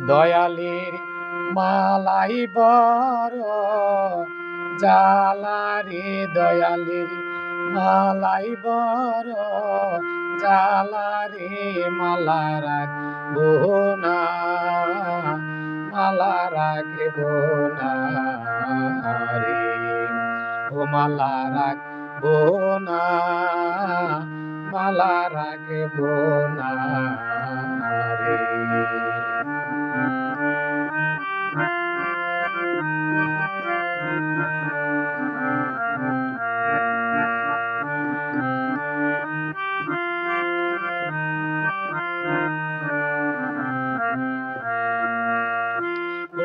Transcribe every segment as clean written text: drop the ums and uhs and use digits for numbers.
দয়ালের মালাই বড় জালা রে, দয়ালের মালাই বড় জালা রে, মালা রাখবো না, মালা রাখবো না রে, ও মালা রাখবো না, মালা রাখবো না রে।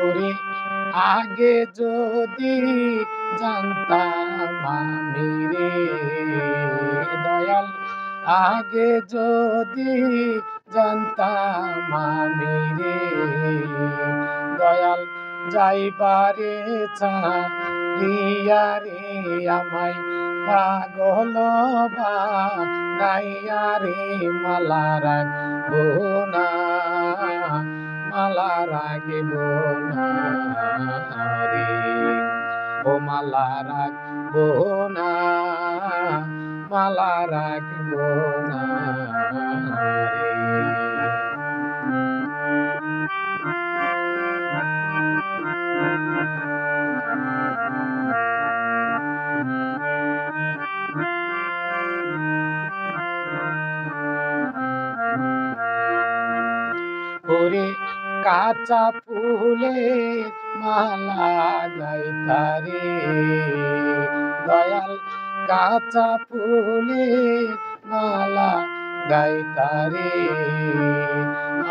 ওরে আগে যদি জানতাম আমি রে, দয়াল আগে যদি জানতাম আমি রে, দয়াল যাইবারে চাহিয়া রে, আমায় পাগল বানাইয়া রে, মালা রাখবো না, মালা রাখবো না রে, ও মালা রাখবো না, মালা রাখবো না রে। ওরে কাঁচা ফুলের মালা গাইতারে, দয়াল কাঁচা ফুলের মালা গাইতারে,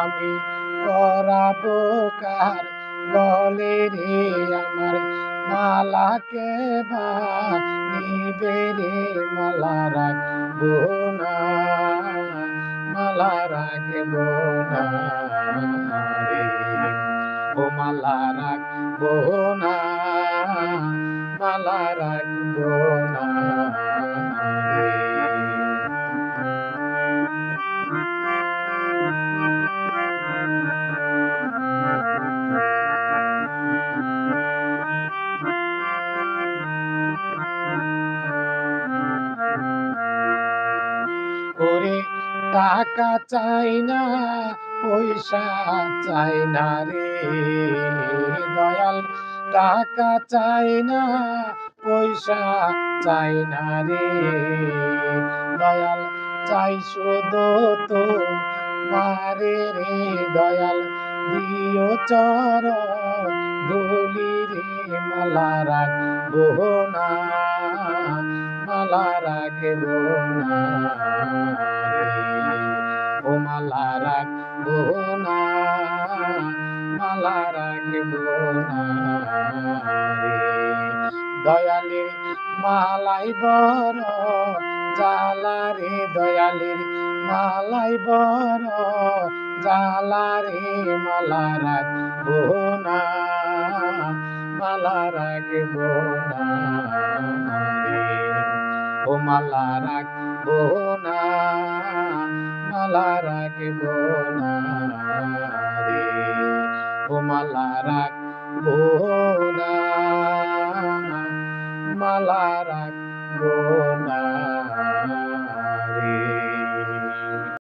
আমি পরাবো কার গলে রে, আমার মালাকে বানিবে রে, মালা রাখবো না, মালা রাখবো না রে, ও মালা রাখবো না, মালা রাখবো না রে। ওরে টাকা চাই না, পয়সা চাই না রে, দয়াল টাকা চাই না, পয়সা চাই না রে, দয়াল চাই শুধু তো মারে রে, দয়াল দিও চরণ ধুলি রে, মালা রাখবো না, মালা রাখবো না রে, ও মালা রাখবো না, মালা রাখবো না রে, দয়ালের মালাই বড় জালা রে, দয়ালের মালাই বড় জালা রে, মালা রাখবো না, মালা রাখবো না রে, ও মালা রাখবো না, মালা রাখবো না রে, ও মালা রাখবো না, মালা রাখবো না।